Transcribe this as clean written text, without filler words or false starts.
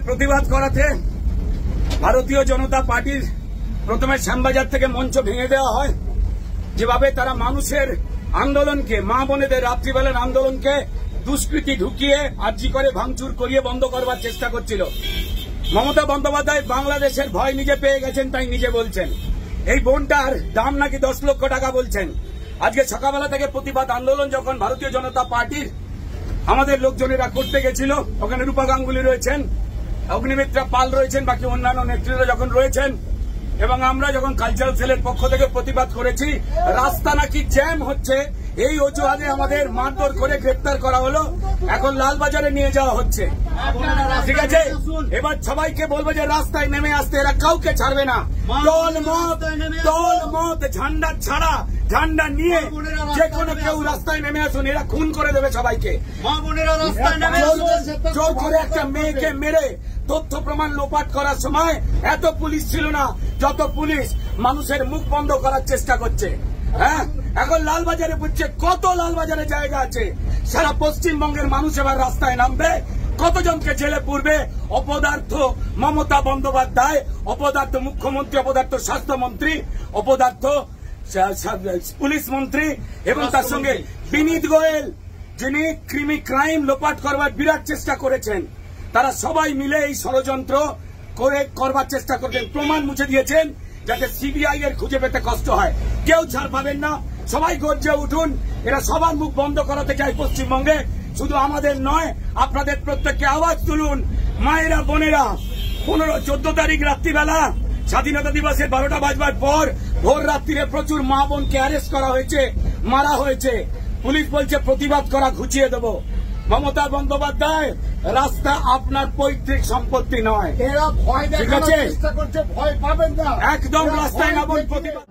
প্রতিবাদ করাতে ভারতীয় জনতা পার্টির প্রথমে শ্যামবাজার থেকে মঞ্চ ভেঙে দেওয়া হয়। যেভাবে তারা মানুষের আন্দোলনকে, মা বোনেদের রাত্রিবেলার আন্দোলনকে দুষ্কৃতি ঢুকিয়ে আর্জি করে ভাঙচুর করিয়ে বন্ধ করবার চেষ্টা করছিল। মমতা বন্দ্যোপাধ্যায় বাংলাদেশের ভয় নিজে পেয়ে গেছেন, তাই নিজে বলছেন এই বোনটার দাম নাকি 10 লক্ষ টাকা বলছেন। আজকে সকালবেলা থেকে প্রতিবাদ আন্দোলন যখন ভারতীয় জনতা পার্টির আমাদের লোকজনেরা করতে গেছিল, ওখানে রূপা গাঙ্গুলি রয়েছেন, অগ্নিমিত্রা পাল রয়েছেন, বাকি অন্যান্য নেতৃত্বরা যখন রয়েছেন, এবং আমরা যখন কালচারাল সেলের পক্ষ থেকে প্রতিবাদ করেছি, রাস্তা নাকি জ্যাম হচ্ছে, এই অজুহাতে আমাদের মারধর করে গ্রেপ্তার করা হলো। এখন লালবাজারে নিয়ে যাওয়া হচ্ছে। ঠিক আছে, এবার সবাইকে বলবো যে রাস্তায় নেমে আসতে, এরা কাউকে ছাড়বে না। দল মত ঝান্ডা ছাড়া, ঝান্ডা নিয়ে যে কোনো কেউ রাস্তায় নেমে আসুন, এরা খুন করে দেবে সবাইকে। জোর করে একটা মেয়েকে মেরে তথ্য প্রমাণ লোপাট করার সময় এত পুলিশ ছিল না যত পুলিশ মানুষের মুখ বন্ধ করার চেষ্টা করছে। হ্যাঁ, এখন লালবাজারে বুঝছে কত লালবাজারে জায়গা আছে। সারা পশ্চিমবঙ্গের মানুষ এবার রাস্তায় নামবে, কতজনকে জেলে পুরবে। অপদার্থ মমতা বন্দ্যোপাধ্যায়, অপদার্থ মুখ্যমন্ত্রী, অপদার্থ স্বাস্থ্যমন্ত্রী, অপদার্থ পুলিশ মন্ত্রী এবং তার সঙ্গে বিনীত গোয়েল, যিনি ক্রাইম লোপাট করবার বিরাট চেষ্টা করেছেন, তারা সবাই মিলে এই ষড়যন্ত্র করে করবার চেষ্টা করেছেন। প্রমাণ মুছে দিয়েছেন যাতে সিবিআই এর খুঁজে পেতে কষ্ট হয়। কেউ ছাড় পাবেন না, সবাই গর্জে উঠুন। এরা সবার মুখ বন্ধ করাতে চায় পশ্চিমবঙ্গে। শুধু আমাদের নয়, আপনাদের প্রত্যেককে আওয়াজ তুলুন। মায়েরা, বোনেরা, 14 তারিখ রাত্রিবেলা স্বাধীনতা দিবসের 12টা বাজবার পর ভোর রাত্রিরে প্রচুর মা বোনকে অ্যারেস্ট করা হয়েছে, মারা হয়েছে। পুলিশ বলছে প্রতিবাদ করা ঘুচিয়ে দেব। মমতা বন্দ্যোপাধ্যায়, রাস্তা আপনার পৈতৃক সম্পত্তি নয়। এরা ভয় দেখানোর চেষ্টা করছে, ভয় পাবেন না। একদম রাস্তায় নামুন, প্রতিবাদ।